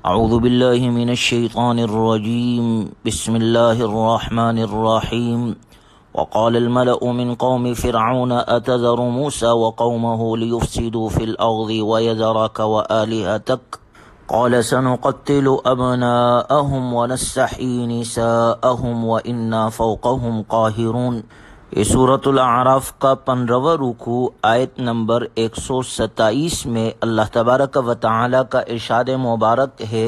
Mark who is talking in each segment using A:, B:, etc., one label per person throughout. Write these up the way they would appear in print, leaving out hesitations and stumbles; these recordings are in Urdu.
A: اعوذ باللہ من الشیطان الرجیم بسم اللہ الرحمن الرحیم وقال الملأ من قوم فرعون أتذر موسى وقومه ليفسدوا في الأرض ويذرك وآلهتك قال سنقتل أبناءهم ونستحيي نساءهم وإنا فوقهم قاهرون۔ یہ سورۃ الاعراف کا 15واں رکوع آیت نمبر 127 میں اللہ تبارک و تعالی کا ارشاد مبارک ہے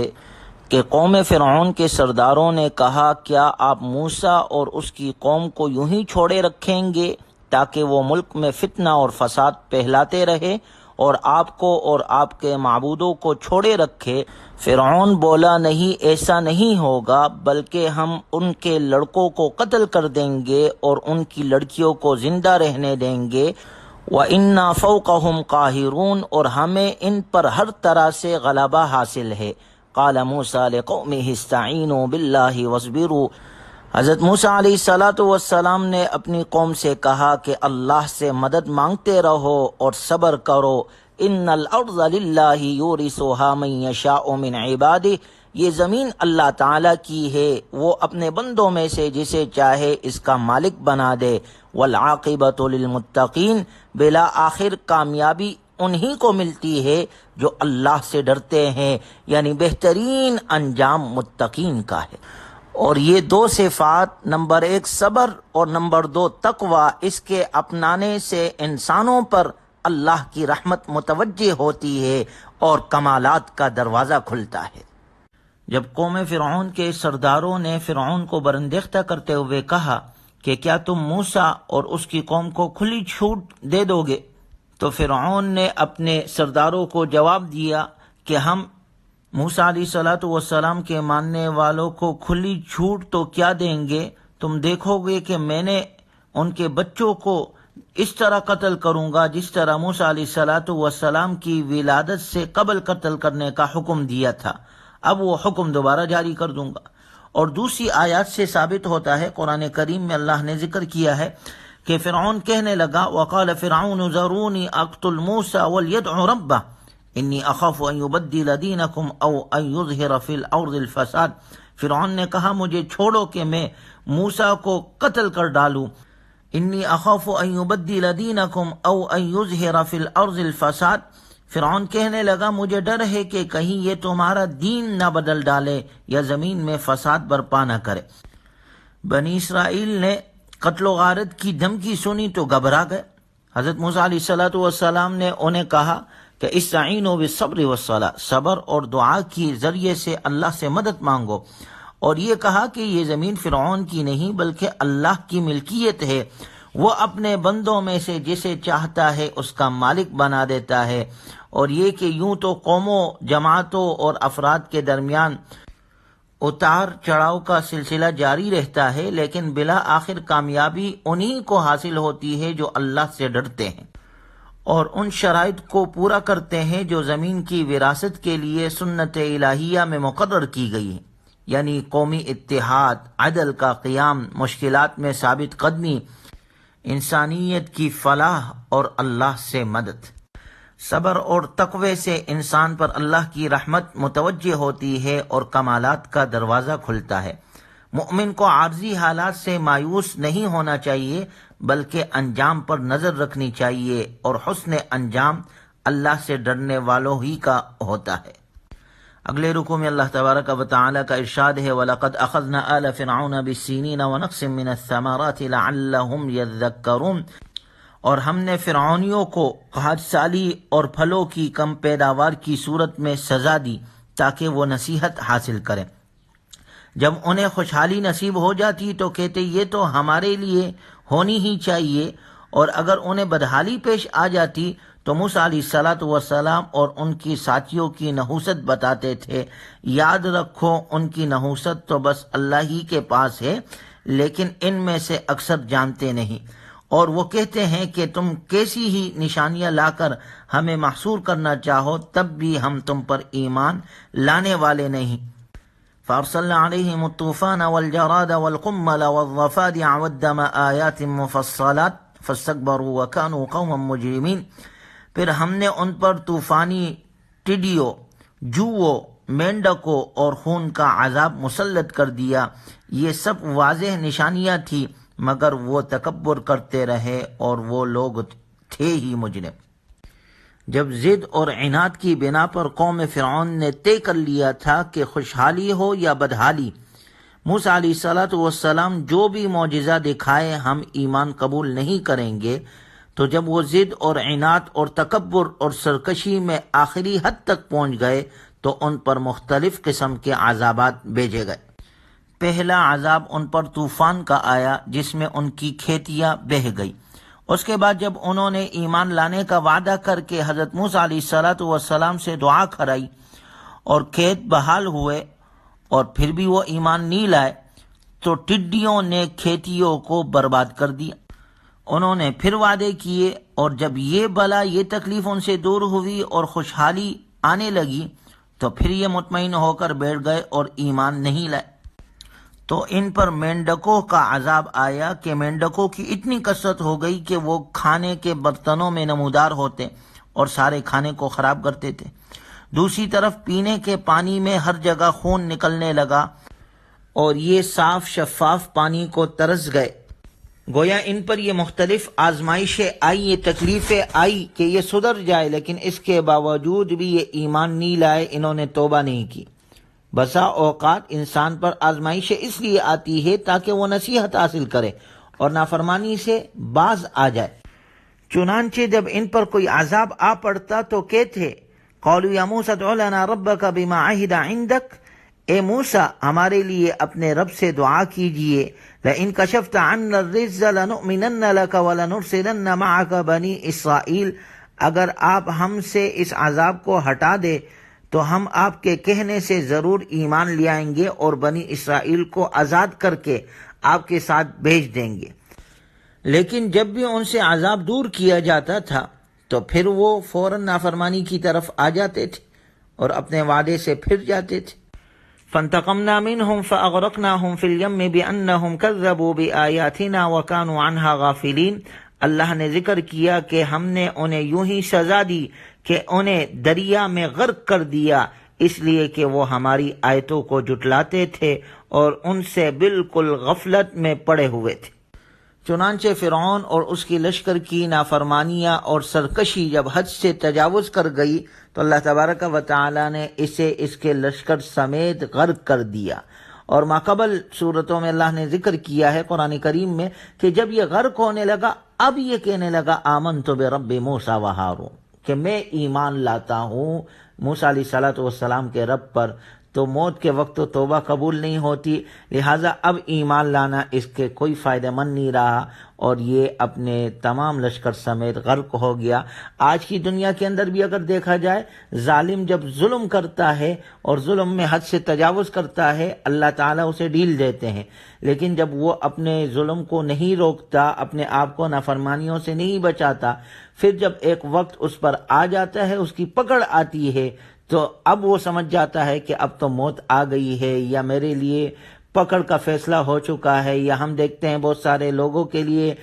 A: کہ قوم فرعون کے سرداروں نے کہا، کیا آپ موسیٰ اور اس کی قوم کو یوں ہی چھوڑے رکھیں گے تاکہ وہ ملک میں فتنہ اور فساد پھیلاتے رہے اور آپ کو اور آپ کے معبودوں کو چھوڑے رکھے؟ فرعون بولا، نہیں، ایسا نہیں ہوگا، بلکہ ہم ان کے لڑکوں کو قتل کر دیں گے اور ان کی لڑکیوں کو زندہ رہنے دیں گے۔ وَإِنَّا فَوْقَهُمْ قَاهِرُونَ، اور ہمیں ان پر ہر طرح سے غلبہ حاصل ہے۔ قَالَ مُوسَىٰ لِقَوْمِهِ اسْتَعِينُوا بِاللَّهِ وَاصْبِرُوا، حضرت موسیٰ علیہ السلام نے اپنی قوم سے کہا کہ اللہ سے مدد مانگتے رہو اور صبر کرو۔ ان الارض للہ یورثها من یشاء من عبادہ، یہ زمین اللہ تعالیٰ کی ہے، وہ اپنے بندوں میں سے جسے چاہے اس کا مالک بنا دے۔ والعاقبۃ للمتقین، بلا آخر کامیابی انہی کو ملتی ہے جو اللہ سے ڈرتے ہیں، یعنی بہترین انجام متقین کا ہے۔ اور یہ دو صفات، نمبر 1 صبر اور نمبر 2 تقوی، اس کے اپنانے سے انسانوں پر اللہ کی رحمت متوجہ ہوتی ہے اور کمالات کا دروازہ کھلتا ہے۔ جب قوم فرعون کے سرداروں نے فرعون کو برانگیختہ کرتے ہوئے کہا کہ کیا تم موسیٰ اور اس کی قوم کو کھلی چھوٹ دے دو گے، تو فرعون نے اپنے سرداروں کو جواب دیا کہ ہم موسیٰ علیہ السلام کے ماننے والوں کو کھلی چھوٹ تو کیا دیں گے، تم دیکھو گے کہ میں نے ان کے بچوں کو اس طرح قتل کروں گا جس طرح موسیٰ علیہ السلام کی ولادت سے قبل قتل کرنے کا حکم دیا تھا، اب وہ حکم دوبارہ جاری کر دوں گا۔ اور دوسری آیات سے ثابت ہوتا ہے، قرآن کریم میں اللہ نے ذکر کیا ہے کہ فرعون کہنے لگا، وقال فرعون ذرونی اقتل موسیٰ ولیدع ربہ انی اخاف ان یبدل دینکم او ان یظہر فی الارض الفساد۔ فرعون نے کہا، مجھے چھوڑو کہ میں موسیٰ کو قتل کر ڈالوں، انی اخاف ان یبدل دینکم او ان یظہر فی الارض الفساد۔ فرعون کہنے لگا، مجھے ڈر ہے کہ کہیں یہ تمہارا دین نہ بدل ڈالے یا زمین میں فساد برپا نہ کرے۔ بنی اسرائیل نے قتل و غارت کی دھمکی سنی تو گھبرا گئے۔ حضرت موسیٰ علیہ السلام نے انہیں کہا کہ استعینوا بالصبر والصلاۃ، صبر اور دعا کی ذریعے سے اللہ سے مدد مانگو، اور یہ کہا کہ یہ زمین فرعون کی نہیں بلکہ اللہ کی ملکیت ہے، وہ اپنے بندوں میں سے جسے چاہتا ہے اس کا مالک بنا دیتا ہے۔ اور یہ کہ یوں تو قوموں، جماعتوں اور افراد کے درمیان اتار چڑھاؤ کا سلسلہ جاری رہتا ہے، لیکن بلا آخر کامیابی انہی کو حاصل ہوتی ہے جو اللہ سے ڈرتے ہیں اور ان شرائط کو پورا کرتے ہیں جو زمین کی وراثت کے لیے سنت الہیہ میں مقرر کی گئی ہے، یعنی قومی اتحاد، عدل کا قیام، مشکلات میں ثابت قدمی، انسانیت کی فلاح اور اللہ سے مدد۔ صبر اور تقوی سے انسان پر اللہ کی رحمت متوجہ ہوتی ہے اور کمالات کا دروازہ کھلتا ہے۔ مومن کو عارضی حالات سے مایوس نہیں ہونا چاہیے بلکہ انجام پر نظر رکھنی چاہیے، اور حسن انجام اللہ سے ڈرنے والوں ہی کا ہوتا ہے۔ اگلے رکوع میں اللہ تبارک و تعالی کا ارشاد ہے، وَلَقَدْ أَخَذْنَا آلَ فِرْعَوْنَ بِالسِّنِينَ وَنَقْصٍ مِّنَ الثَّمَرَاتِ لَعَلَّهُمْ يَذَّكَّرُونَ، اور ہم نے فرعونیوں کو قحط سالی اور پھلوں کی کم پیداوار کی صورت میں سزا دی تاکہ وہ نصیحت حاصل کریں۔ جب انہیں خوشحالی نصیب ہو جاتی تو کہتے یہ تو ہمارے لیے ہونی ہی چاہیے، اور اگر انہیں بدحالی پیش آ جاتی تو موسیٰ علیہ السلام اور ان کی ساتھیوں کی نحوست بتاتے تھے، یاد رکھو ان کی نحوست تو بس اللہ ہی کے پاس ہے، لیکن ان میں سے اکثر جانتے نہیں، اور وہ کہتے ہیں کہ تم کیسی ہی نشانیاں لا کر ہمیں محصور کرنا چاہو تب بھی ہم تم پر ایمان لانے والے نہیں۔ فَأَرْسَلْنَا عَلَيْهِمُ الطُّوفَانَ وَالْجَرَادَ وَالْقُمَّلَ وَالضَّفَادِعَ وَالدَّمَ آيَاتٍ مُفَصَّلَاتٍ فَاسْتَكْبَرُوا وَكَانُوا قَوْمًا مُجْرِمِينَ۔ پھر ہم نے ان پر طوفانی ٹڈیوں، جوؤں مینڈکوں اور خون کا عذاب مسلط کر دیا۔ یہ سب واضح نشانیاں تھی، مگر وہ تکبر کرتے رہے اور وہ لوگ تھے ہی مجرم۔ جب ضد اور عناد کی بنا پر قوم فرعون نے طے کر لیا تھا کہ خوشحالی ہو یا بدحالی، موسیٰ علیہ السلام جو بھی معجزہ دکھائے ہم ایمان قبول نہیں کریں گے، تو جب وہ ضد اور عناد اور تکبر اور سرکشی میں آخری حد تک پہنچ گئے تو ان پر مختلف قسم کے عذابات بھیجے گئے۔ پہلا عذاب ان پر طوفان کا آیا جس میں ان کی کھیتیاں بہہ گئی۔ اس کے بعد جب انہوں نے ایمان لانے کا وعدہ کر کے حضرت موسیٰ علیہ السلام سے دعا کرائی اور کھیت بحال ہوئے اور پھر بھی وہ ایمان نہیں لائے، تو ٹڈیوں نے کھیتیوں کو برباد کر دیا۔ انہوں نے پھر وعدے کیے، اور جب یہ بلا یہ تکلیف ان سے دور ہوئی اور خوشحالی آنے لگی تو پھر یہ مطمئن ہو کر بیٹھ گئے اور ایمان نہیں لائے۔ تو ان پر مینڈکوں کا عذاب آیا کہ مینڈکوں کی اتنی کثرت ہو گئی کہ وہ کھانے کے برتنوں میں نمودار ہوتے اور سارے کھانے کو خراب کرتے تھے۔ دوسری طرف پینے کے پانی میں ہر جگہ خون نکلنے لگا اور یہ صاف شفاف پانی کو ترس گئے۔ گویا ان پر یہ مختلف آزمائشیں آئی، یہ تکلیفیں آئی کہ یہ سدھر جائے، لیکن اس کے باوجود بھی یہ ایمان نہیں لائے، انہوں نے توبہ نہیں کی۔ بسا اوقات انسان پر آزمائشیں اس لیے آتی ہے تاکہ وہ نصیحت حاصل کرے اور نافرمانی سے باز آ جائے۔ چنانچہ جب ان پر کوئی عذاب آ پڑتا تو کہتے، قالوا یا موسیٰ ادع لنا ربک بما عہد عندک، اے موسیٰ ہمارے لیے اپنے رب سے دعا کیجئے، لئن کشفت عنا الرجز لنؤمنن لک ولنرسلن معک بنی اسرائیل، اگر آپ ہم سے اس عذاب کو ہٹا دے تو ہم آپ کے کہنے سے ضرور ایمان لے آئیں گے اور بنی اسرائیل کو آزاد کر کے آپ کے ساتھ بھیج دیں گے۔ لیکن جب بھی ان سے عذاب دور کیا جاتا تھا تو پھر وہ فوراً نافرمانی کی طرف آ جاتے تھے اور اپنے وعدے سے پھر جاتے تھے۔ فانتقمنا منهم فاغرقناهم في اليم بانهم كذبوا بآياتنا وكانوا عنها غافلين۔ اللہ نے ذکر کیا کہ ہم نے انہیں یوں ہی سزا دی کہ انہیں دریا میں غرق کر دیا، اس لیے کہ وہ ہماری آیتوں کو جھٹلاتے تھے اور ان سے بالکل غفلت میں پڑے ہوئے تھے۔ چنانچہ فرعون اور اس کی لشکر کی نافرمانیاں اور سرکشی جب حد سے تجاوز کر گئی تو اللہ تبارک و تعالی نے اسے اس کے لشکر سمیت غرق کر دیا۔ اور ماقبل صورتوں میں اللہ نے ذکر کیا ہے قرآن کریم میں کہ جب یہ غرق ہونے لگا اب یہ کہنے لگا آمنت برب موسیٰ و ہارون، کہ میں ایمان لاتا ہوں موسیٰ علیہ السلام کے رب پر۔ تو موت کے وقت تو توبہ قبول نہیں ہوتی، لہٰذا اب ایمان لانا اس کے کوئی فائدہ مند نہیں رہا اور یہ اپنے تمام لشکر سمیت غرق ہو گیا۔ آج کی دنیا کے اندر بھی اگر دیکھا جائے، ظالم جب ظلم کرتا ہے اور ظلم میں حد سے تجاوز کرتا ہے اللہ تعالیٰ اسے ڈھیل دیتے ہیں، لیکن جب وہ اپنے ظلم کو نہیں روکتا، اپنے آپ کو نافرمانیوں سے نہیں بچاتا، پھر جب ایک وقت اس پر آ جاتا ہے، اس کی پکڑ آتی ہے، تو اب وہ سمجھ جاتا ہے کہ اب تو موت آ گئی ہے یا میرے لیے پکڑ کا فیصلہ ہو چکا ہے، یا ہم دیکھتے ہیں بہت سارے لوگوں کے لیے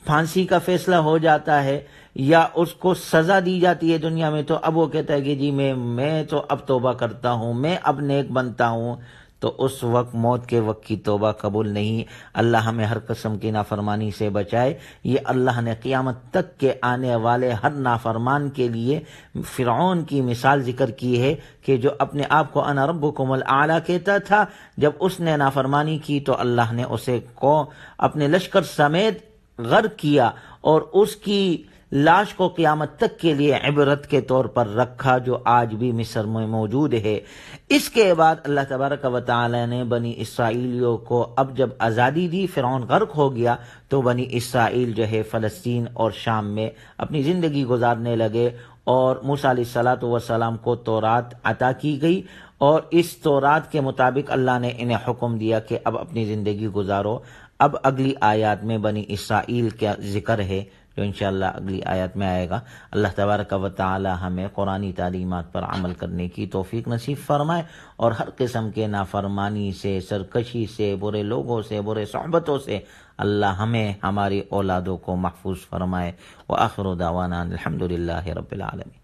A: پھانسی کا فیصلہ ہو جاتا ہے یا اس کو سزا دی جاتی ہے دنیا میں، تو اب وہ کہتا ہے کہ جی میں تو اب توبہ کرتا ہوں، میں اب نیک بنتا ہوں۔ تو اس وقت موت کے وقت کی توبہ قبول نہیں۔ اللہ ہمیں ہر قسم کی نافرمانی سے بچائے۔ یہ اللہ نے قیامت تک کے آنے والے ہر نافرمان کے لیے فرعون کی مثال ذکر کی ہے کہ جو اپنے آپ کو انا ربکم الاعلی کہتا تھا، جب اس نے نافرمانی کی تو اللہ نے اسے کو اپنے لشکر سمیت غرق کیا اور اس کی لاش کو قیامت تک کے لیے عبرت کے طور پر رکھا، جو آج بھی مصر میں موجود ہے۔ اس کے بعد اللہ تبارک و تعالی نے بنی اسرائیلیوں کو اب جب آزادی دی، فرعون غرق ہو گیا، تو بنی اسرائیل جو ہے فلسطین اور شام میں اپنی زندگی گزارنے لگے اور موسیٰ علیہ السلام کو تورات عطا کی گئی، اور اس تورات کے مطابق اللہ نے انہیں حکم دیا کہ اب اپنی زندگی گزارو۔ اب اگلی آیات میں بنی اسرائیل کا ذکر ہے جو انشاءاللہ اگلی آیت میں آئے گا۔ اللہ تبارک و تعالی ہمیں قرآنی تعلیمات پر عمل کرنے کی توفیق نصیب فرمائے اور ہر قسم کے نافرمانی سے، سرکشی سے، برے لوگوں سے، برے صحبتوں سے اللہ ہمیں ہماری اولادوں کو محفوظ فرمائے۔ وآخر دعوانا الحمدللہ رب العالمین۔